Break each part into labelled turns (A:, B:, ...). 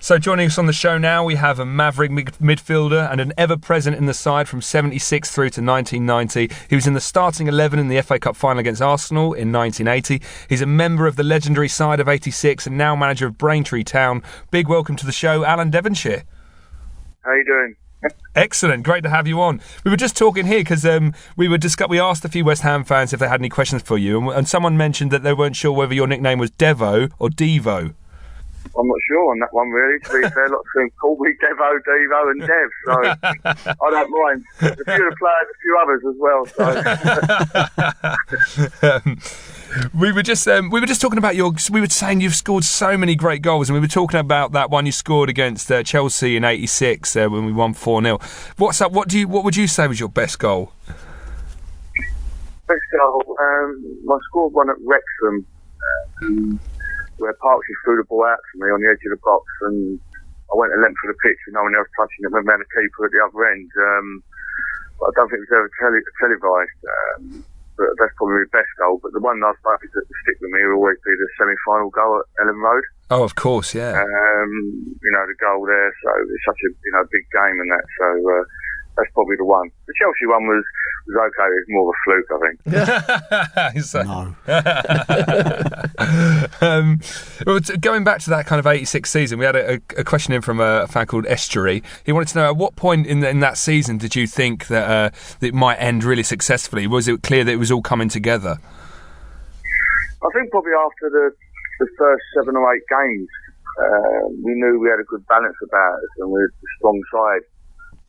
A: So joining us on the show now, we have a maverick midfielder and an ever-present in the side from 76 through to 1990. He was in the starting 11 in the FA Cup final against Arsenal in 1980. He's a member of the legendary side of 86 and now manager of Braintree Town. Big welcome to the show, Alan Devonshire.
B: How you doing?
A: Excellent, great to have you on. We were just talking here because we asked a few West Ham fans if they had any questions for you, and someone mentioned that they weren't sure whether your nickname was Devo or Devo.
B: I'm not sure on that one, really, to be fair. Lots of them call me Devo, Devo and Dev, so I don't mind. There's a few of the players, a few others as well. So.
A: We were just talking about we were saying you've scored so many great goals, and we were talking about that one you scored against Chelsea in '86 when we won 4-0. What's up? What would you say was your best goal?
B: Best goal? I scored one at Wrexham, where Parksy threw the ball out to me on the edge of the box, and I went a length of the pitch with no one else touching it. When we had a keeper at the other end, but I don't think it was ever televised. But that's probably the best goal. But the one I suppose that stick with me will always be the semi-final goal at Ellen Road.
A: Oh, of course, yeah.
B: The goal there. So it's such a big game and that. So that's probably the one. The Chelsea one was okay. It was more of a fluke, I think.
A: Well, going back to that kind of 86 season, we had a question in from a fan called Estuary. He wanted to know, at what point in that season did you think that it might end really successfully? Was it clear that it was all coming together?
B: I think probably after the first 7 or 8 games, we knew we had a good balance about us and we were a strong side.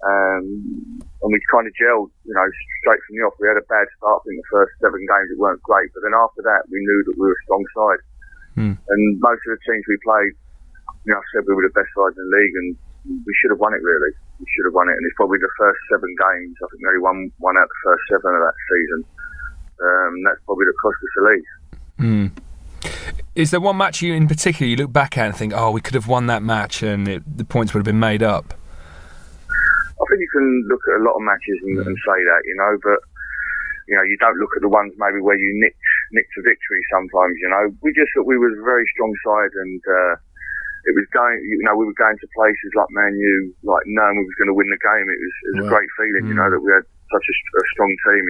B: And we kind of gelled, straight from the off. We had a bad start in the first 7 games; it weren't great. But then after that, we knew that we were a strong side. And most of the teams we played, I said we were the best side in the league, and we should have won it. Really, we should have won it. And it's probably the first 7 games. I think we only won out the first 7 of that season. That's probably the cost us the league.
A: Is there one match in particular you look back at and think, "Oh, we could have won that match, and the points would have been made up"?
B: I think you can look at a lot of matches and say that, but you don't look at the ones maybe where you nicked a victory sometimes. We just thought we were a very strong side, and it was going. We were going to places like Man U, like knowing we was going to win the game. It was a great feeling, that we had such a strong team.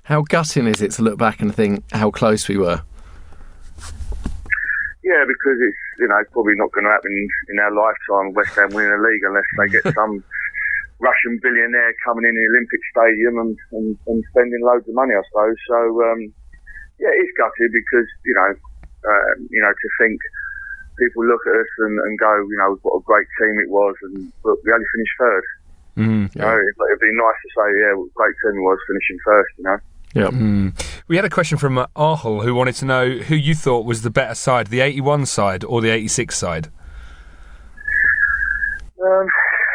C: How gutting is it to look back and think how close we were?
B: Yeah, because it's probably not going to happen in our lifetime. West Ham winning a league unless they get some Russian billionaire coming in the Olympic Stadium and spending loads of money, I suppose. So, it's gutted because, to think people look at us and go, what a great team it was, but we only finished third. It'd be nice to say, what a great team it was finishing first,
C: Yeah.
A: We had a question from Arhel who wanted to know who you thought was the better side, the 81 side or the 86 side?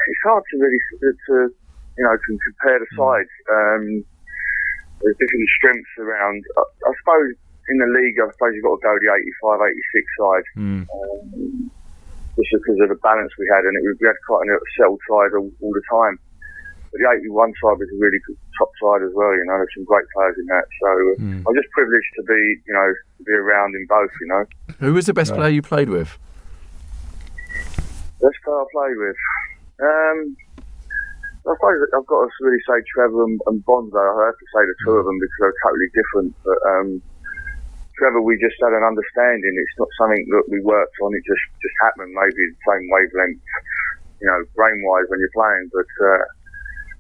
B: It's hard to really to compare the sides. There's different strengths around. I suppose in the league, you've got to go the 85, 86 side, just because of the balance we had, and we had quite a settled side all the time. But the 81 side was a really good top side as well. There's some great players in that. So I'm just privileged to be around in both.
C: Who was the best player you played with?
B: Best player I played with. I suppose I've got to really say Trevor and Bonzo. I have to say the 2 of them because they're totally different. But Trevor, we just had an understanding. It's not something that we worked on. It just happened. Maybe the same wavelength, brain-wise when you're playing. But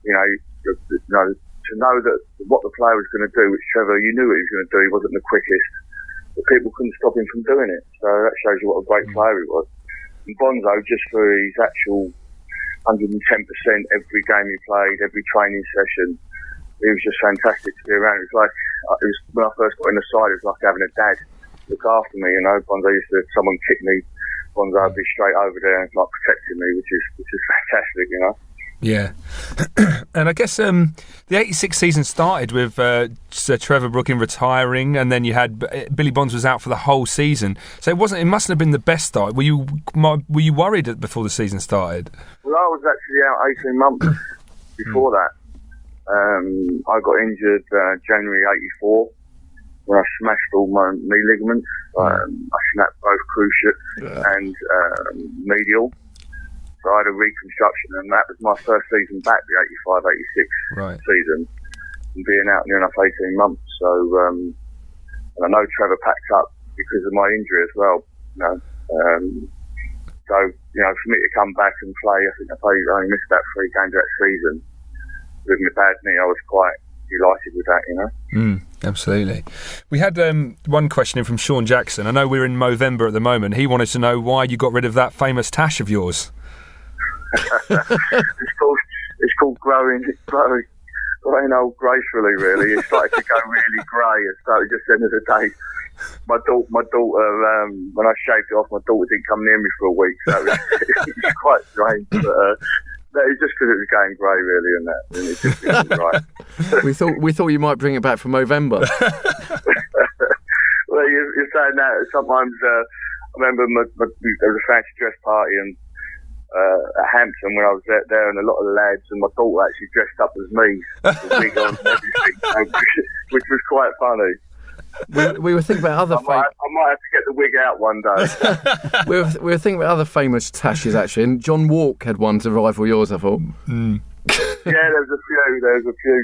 B: to know that what the player was going to do, which Trevor, you knew what he was going to do. He wasn't the quickest, but people couldn't stop him from doing it. So that shows you what a great player he was. And Bonzo, just for his actual 110% every game he played, every training session. It was just fantastic to be around. It was when I first got in the side, it was like having a dad look after me. Bonzo used to, someone kick me, Bonzo would be straight over there and protecting me, which is fantastic.
A: Yeah, and I guess the 86 season started with Sir Trevor Brooking retiring, and then you had Billy Bonds was out for the whole season. So it mustn't have been the best start. Were you worried before the season started?
B: Well, I was actually out 18 months before that. I got injured January '84 when I smashed all my knee ligaments. I snapped both cruciates and medial. So I had a reconstruction, and that was my first season back, the 85-86 season, and being out near enough 18 months. So, and I know Trevor packed up because of my injury as well. So, for me to come back and play, I think I only missed about 3 games that season. With my bad knee, I was quite delighted with that,
A: Absolutely. We had one question in from Sean Jackson. I know we're in Movember at the moment. He wanted to know why you got rid of that famous tash of yours.
B: It's called growing old gracefully, really. It started to go really grey and started just the end of the day. My daughter, when I shaved it off, my daughter didn't come near me for a week, so it was quite strange. But it's just because it was going grey, really, and that. And it just wasn't right.
C: we thought you might bring it back for Movember.
B: Well, you're saying that. Sometimes I remember there was a fancy dress party at Hampton when I was there, and a lot of the lads and my daughter actually dressed up as me, with a wig on and everything, which was quite funny.
C: We were thinking about other.
B: I might have to get the wig out one day.
C: we were thinking about other famous tashes actually, and John Walk had one to rival yours, I thought.
B: Yeah, there was a few.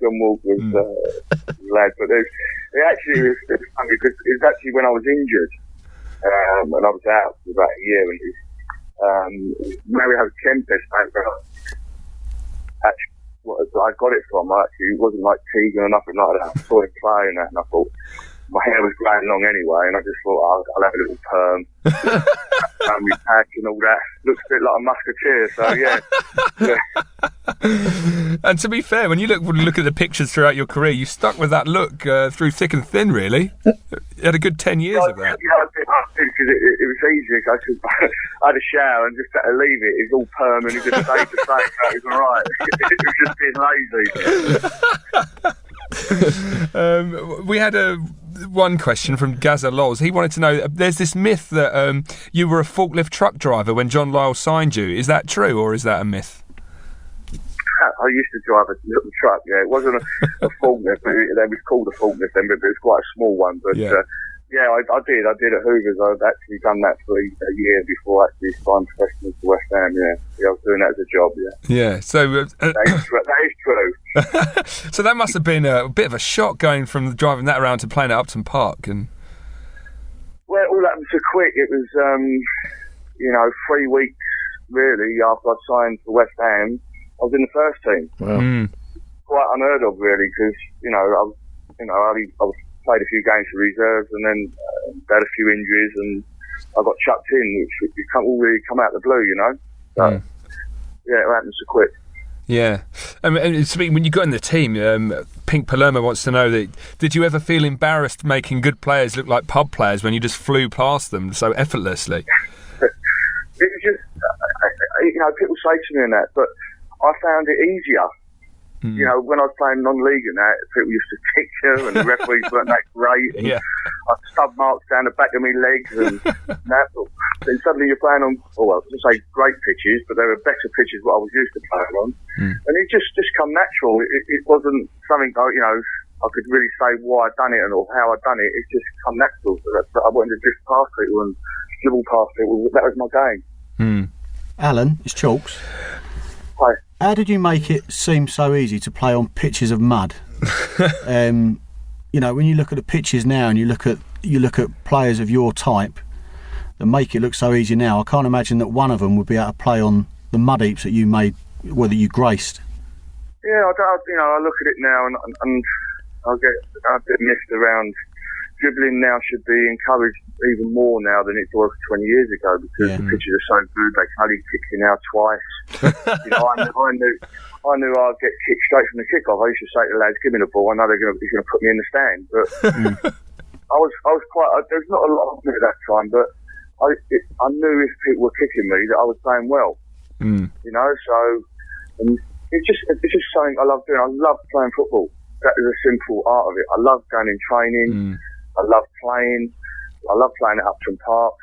B: John Walk was lad, but it was funny because it was actually when I was injured, and I was out for about a year, and Mary had Kempis actually. What I got it from, actually, it wasn't like Tegan or nothing like that. I saw him play and that, and I thought my hair was growing long anyway, and I just thought I'll have a little perm, family pack and all that. Looks a bit like a musketeer, so yeah.
A: And to be fair, when you look at the pictures throughout your career, you stuck with that look through thick and thin, really. You had a good 10 years of that.
B: Yeah, I did, because it was easy. I had a shower and just had to leave it. It was all perm and it just stayed the same, so it was all right. It was just being lazy.
A: We had one question from Gaza Lols. He wanted to know, there's this myth that you were a forklift truck driver when John Lyall signed you. Is that true, or is that a myth?
B: I used to drive a little truck, yeah. It wasn't a forklift, but it was called a forklift then, but it was quite a small one. But I did at Hoovers. I'd actually done that for a year before I actually signed professionally to West Ham, yeah. I was doing that as a job, yeah.
A: Yeah, so...
B: that is true.
A: So that must have been a bit of a shock going from driving that around to playing at Upton Park. And
B: well, it all happened so quick. It was, 3 weeks, really, after I signed for West Ham. I was in the first team.
C: Wow.
B: Quite unheard of, really, because I played a few games for reserves, and then had a few injuries, and I got chucked in, which all really come out of the blue, So yeah, it happened so quick.
A: Yeah, and speaking when you got in the team, Pink Palermo wants to know that did you ever feel embarrassed making good players look like pub players when you just flew past them so effortlessly?
B: It was just, people say to me and that, but I found it easier. When I was playing non-league and that, people used to kick you, and the referees weren't that great. And I had stub marks down the back of my legs and that. Then suddenly you're playing on, I was going to say great pitches, but they were better pitches what I was used to playing on. And it just come natural. It wasn't something I could really say why I'd done it or how I'd done it. It just come natural. So I wanted to drift past people and dribble past people. That was my game.
D: Alan, it's Chalks.
B: Hi.
D: How did you make it seem so easy to play on pitches of mud? When you look at the pitches now and you look at players of your type that make it look so easy now, I can't imagine that one of them would be able to play on the mud heaps that you made, that you graced.
B: Yeah, I look at it now and I get a bit missed around. Dribbling now should be encouraged even more now than it was 20 years ago, because the pitches are so good. They can only kick you now twice. I knew I'd get kicked straight from the kickoff. I used to say to the lads, "Give me the ball. I know he's going to put me in the stand." But I was quite. There's not a lot of me at that time, but I knew if people were kicking me that I was playing well. So it's just something I love doing. I love playing football. That is a simple art of it. I love going in training. I love playing. I love playing at Upton Park.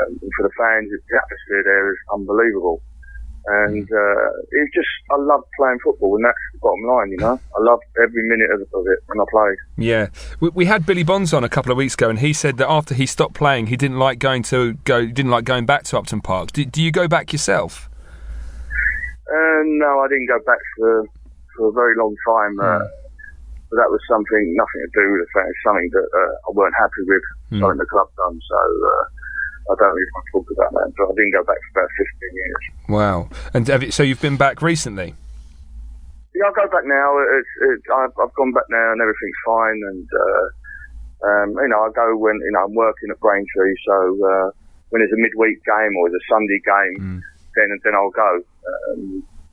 B: And for the fans, the atmosphere there is unbelievable. And it's just, I love playing football, and that's the bottom line, I love every minute of it when I play.
A: Yeah. We had Billy Bonds on a couple of weeks ago, and he said that after he stopped playing, he didn't like going back to Upton Park. Do you go back yourself?
B: No, I didn't go back for a very long time. But that was nothing to do with the fact. It's something that I weren't happy with something the club done. So I don't really want to talk about that. But I didn't go back for about 15 years.
A: Wow. And so you've been back recently?
B: Yeah, I'll go back now. I've gone back now and everything's fine. And I go when I'm working at Braintree. So when there's a midweek game or there's a Sunday game, then I'll go.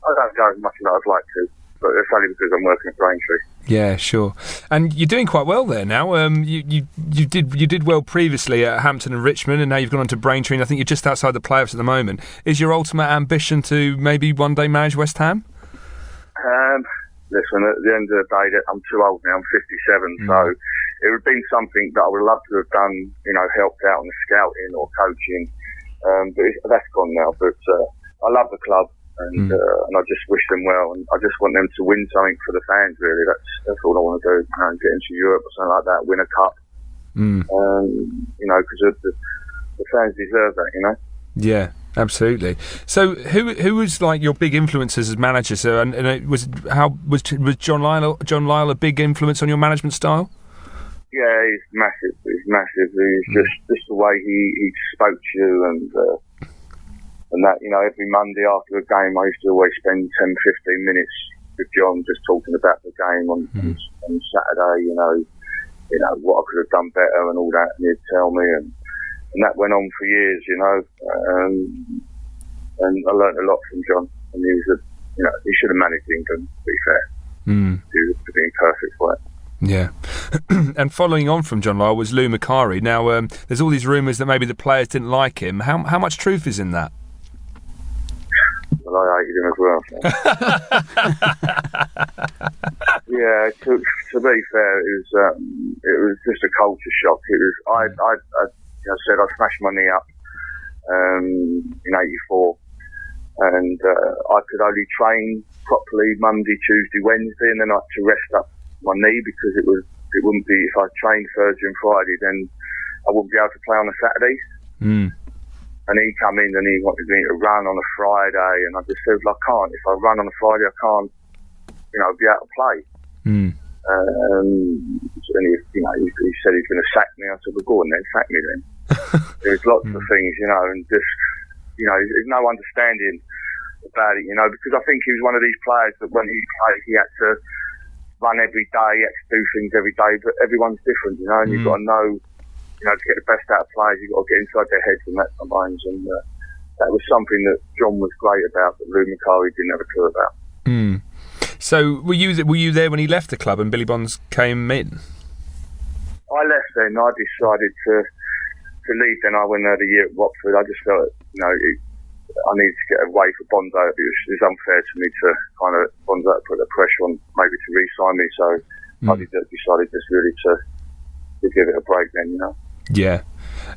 B: I don't go as much as I'd like to, but it's only because I'm working at Braintree.
A: Yeah, sure. And you're doing quite well there now. You did well previously at Hampton and Richmond, and now you've gone on to Braintree, and I think you're just outside the playoffs at the moment. Is your ultimate ambition to maybe one day manage West Ham?
B: Listen, at the end of the day, I'm too old now. I'm 57, so it would have been something that I would love to have done, helped out on the scouting or coaching. But that's gone now. But I love the club, and I just wish them well, and I just want them to win something for the fans. Really, that's all I want to do. Get into Europe or something like that, win a cup. Because the fans deserve that.
A: Yeah, absolutely. So, who was like your big influences as manager? So, and was John Lyle a big influence on your management style?
B: Yeah, he's massive. He's just the way he spoke to you and that, every Monday after a game, I used to always spend 10-15 minutes with John just talking about the game on Saturday, what I could have done better and all that, and he'd tell me, and that went on for years, and I learnt a lot from John, and he was he should have managed England, to be fair. He was being perfect for it.
A: Yeah. And following on from John Lyle was Lou Macari. Now, there's all these rumours that maybe the players didn't like him. How much truth is in that?
B: Well, I hated him as well. So. Yeah, to be fair, it was just a culture shock. It was I said I smashed my knee up in '84, and I could only train properly Monday, Tuesday, Wednesday, and then I had to rest up my knee because it wouldn't be, if I trained Thursday and Friday, then I wouldn't be able to play on a Saturday. And he come in and he wanted me to run on a Friday, and I just said, I can't. If I run on a Friday, I can't, be able to play. And he said he's going to sack me. I said, well, go on then, sack me then. There's lots of things, and just, there's no understanding about it, because I think he was one of these players that when he played, he had to run every day, he had to do things every day, but everyone's different, and you've got to know, to get the best out of players, you've got to get inside their heads and that sometimes, and that was something that John was great about, that Lou Macari didn't have a clue about.
A: So were you there when he left the club and Billy Bonds came in?
B: I left then. I decided to leave then. I went there the year at Watford. I just felt, I needed to get away for Bonzo. It was unfair to me to kind of Bonzo put the pressure on maybe to re-sign me. So I decided just really to give it a break then,
A: Yeah,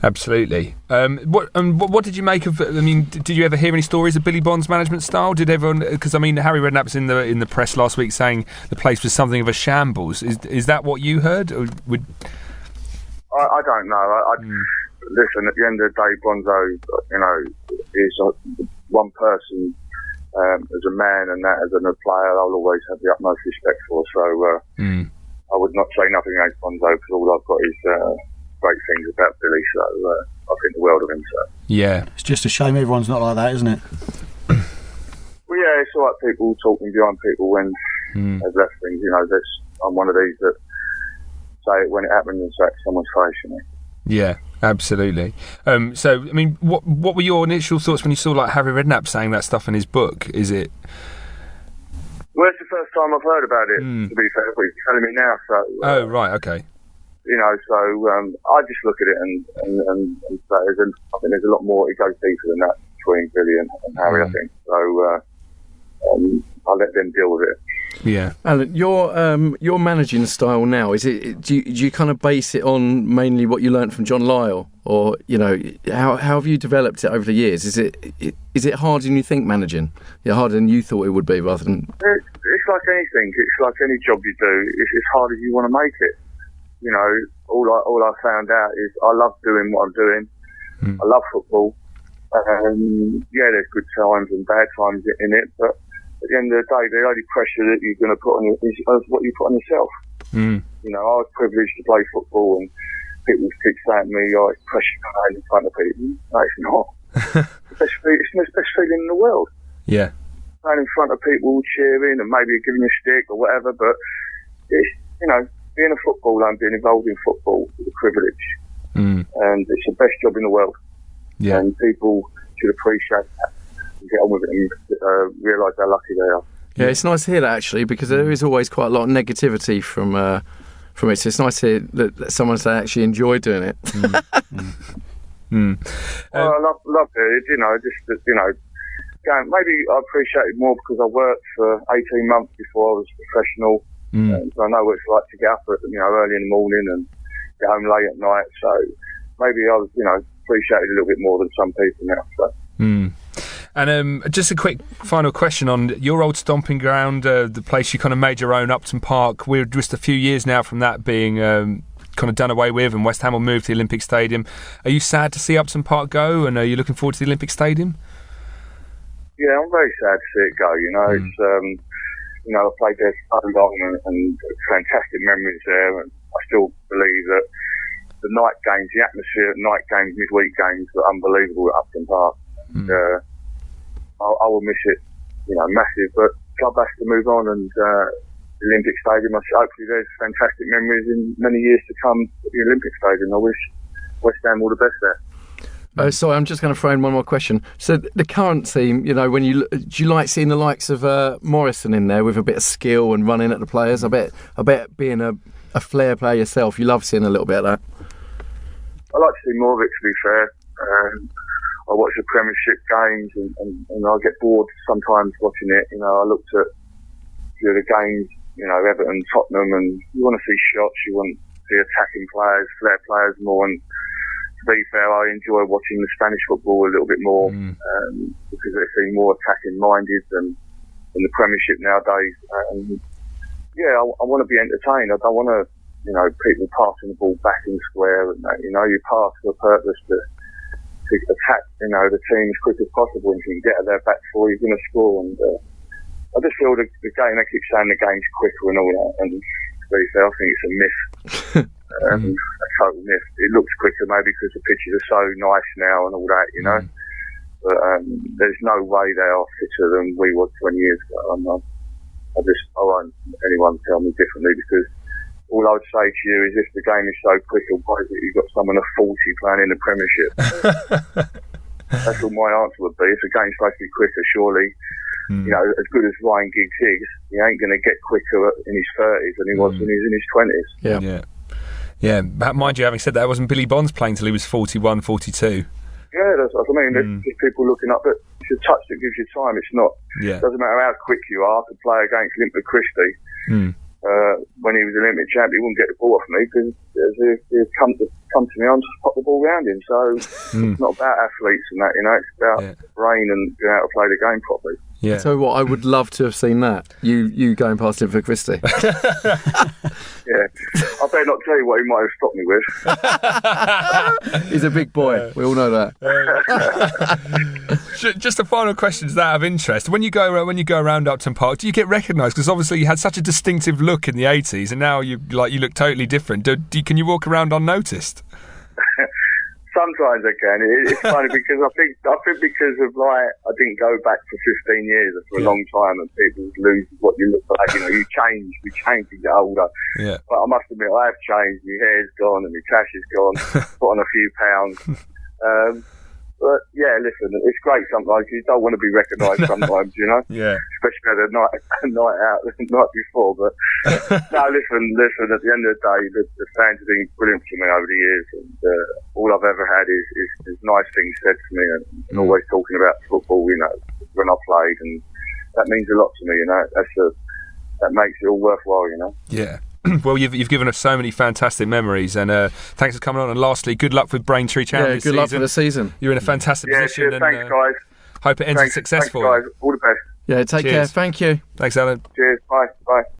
A: absolutely. What did you make of? I mean, did you ever hear any stories of Billy Bonds' management style? Did everyone? Because Harry Redknapp was in the press last week saying the place was something of a shambles. Is that what you heard? Or would
B: I don't know. Listen, at the end of the day, Bonzo, is one person as a man, and that as a player, I'll always have the utmost respect for. So I would not say nothing against Bonzo because all I've got is great things about Billy. So I think the world of him. So
A: yeah,
D: it's just a shame everyone's not like that, isn't it?
B: Well, yeah, it's all right. People talking behind people when they've left things. I'm one of these that say it when it happens and say it to someone's face.
A: Yeah, absolutely. So, I mean, what were your initial thoughts when you saw Harry Redknapp saying that stuff in his book? Is it?
B: Well, it's the first time I've heard about it. To be fair, but he's telling me now. So.
A: Oh right, okay.
B: So I just look at it and say, I think there's a lot more. It goes deeper than that between Billy and Harry. I think so. I'll let them deal with it.
C: Yeah, Alan, your managing style now, is it? Do you kind of base it on mainly what you learnt from John Lyle, or how have you developed it over the years? Is it harder than you think managing? Harder than you thought it would be, rather than?
B: It's like anything. It's like any job you do. It's as hard as you want to make it. All I found out is I love doing what I'm doing. I love football. There's good times and bad times in it, but at the end of the day, the only pressure that you're going to put on you is what you put on yourself. You know, I was privileged to play football, and people keep saying to me, "Oh, it's pressure playing in front of people." No, it's not. It's the best feeling in the world.
A: Yeah.
B: Playing in front of people, cheering, and maybe giving a stick or whatever. But it's, you know, being a footballer and being involved in football is a privilege, and it's the best job in the world.
A: Yeah.
B: And people should appreciate that and get on with it and realise how lucky they are.
C: Yeah, it's nice to hear that, actually, because there is always quite a lot of negativity from it. So it's nice to hear that someone say actually enjoy doing it.
B: Well, I loved it. You know, just you know, maybe I appreciate it more because I worked for 18 months before I was professional. So I know what it's like to get up at, you know, early in the morning and get home late at night. So maybe I was, you know, appreciated a little bit more than some people now. So.
A: And just a quick final question on your old stomping ground, the place you kind of made your own, Upton Park. We're just a few years now from that being kind of done away with, and West Ham will move to the Olympic Stadium. Are you sad to see Upton Park go, and are you looking forward to the Olympic Stadium?
B: Yeah, I'm very sad to see it go. You know, it's you know, I played there so long and fantastic memories there, and I still believe that the night games, the atmosphere at night games, midweek games were unbelievable at Upton Park. I will miss it, you know, massive, but club has to move on, and the Olympic Stadium, hopefully there's fantastic memories in many years to come at the Olympic Stadium. I wish West Ham all the best there.
C: Oh, sorry, I'm just going to throw in one more question. So the current team, you know, do you like seeing the likes of Morrison in there with a bit of skill and running at the players? I bet being a flair player yourself, you love seeing a little bit of that.
B: I like to see more of it, to be fair. I watch the Premiership games and I get bored sometimes watching it. You know, I looked at the games, you know, Everton, Tottenham, and you want to see shots, you want to see attacking players, flair players more. And to be fair, I enjoy watching the Spanish football a little bit more because they seem more attacking minded than the Premiership nowadays. And yeah, I want to be entertained. I don't want to, you know, people passing the ball back in square and that. You know, you pass for a purpose to attack, you know, the team as quick as possible, and if you can get at their back four, you're going to score. And I just feel the game, they keep saying the game's quicker and all that, and to be fair, I think it's a myth. A total myth. It looks quicker maybe because the pitches are so nice now and all that, you know. But there's no way they are fitter than we were 20 years ago. I won't anyone tell me differently, because all I would say to you is, if the game is so quick, why is it you've got someone of 40 playing in the Premiership? That's all my answer would be. If the game's supposed to be quicker, surely, you know, as good as Ryan Giggs is, he ain't going to get quicker in his 30s than he was when he was in his 20s.
A: Yeah. Mind you, having said that, wasn't Billy Bonds playing till he was 41, 42?
B: Yeah, that's what I mean. There's just people looking up at it's a touch that gives you time. It's not. It doesn't matter how quick you are to play against Limpert Christie. When he was Olympic champ, he wouldn't get the ball off me because he'd come to me, I'll just pop the ball round him. So it's not about athletes and that, you know, it's about brain and being able to play the game properly.
C: Yeah. So what, I would love to have seen that. You going past him for Christie.
B: Yeah. I better not tell you what he might have stopped me with.
C: He's a big boy. We all know that.
A: Just a final question, is that of interest? When you go around Upton Park, do you get recognised? Because obviously you had such a distinctive look in the 80s, and now you look totally different. Can you walk around unnoticed?
B: Sometimes I can. It's funny because I think because of I didn't go back for 15 years or for a long time, and people lose what you look like. You know, you change as you get older. Yeah. But I must admit, I have changed. My hair's gone and my cash is gone. Put on a few pounds. But yeah, listen, it's great sometimes. You don't want to be recognised sometimes, you know. Yeah. Especially at a night out the night before. But no, listen. At the end of the day, the fans have been brilliant for me over the years, and all I've ever had is nice things said to me, and always talking about football. You know, when I played, and that means a lot to me. You know, that makes it all worthwhile. You know. Yeah.
A: Well, you've given us so many fantastic memories, and thanks for coming on. And lastly, good luck with Braintree Challenge this season.
C: Good luck for the season.
A: You're in a fantastic position.
B: Cheers, thanks, guys.
A: Hope it ends successful.
B: Thanks, guys. All the best.
C: Yeah, take care. Thank you.
A: Thanks, Alan.
B: Cheers. Bye.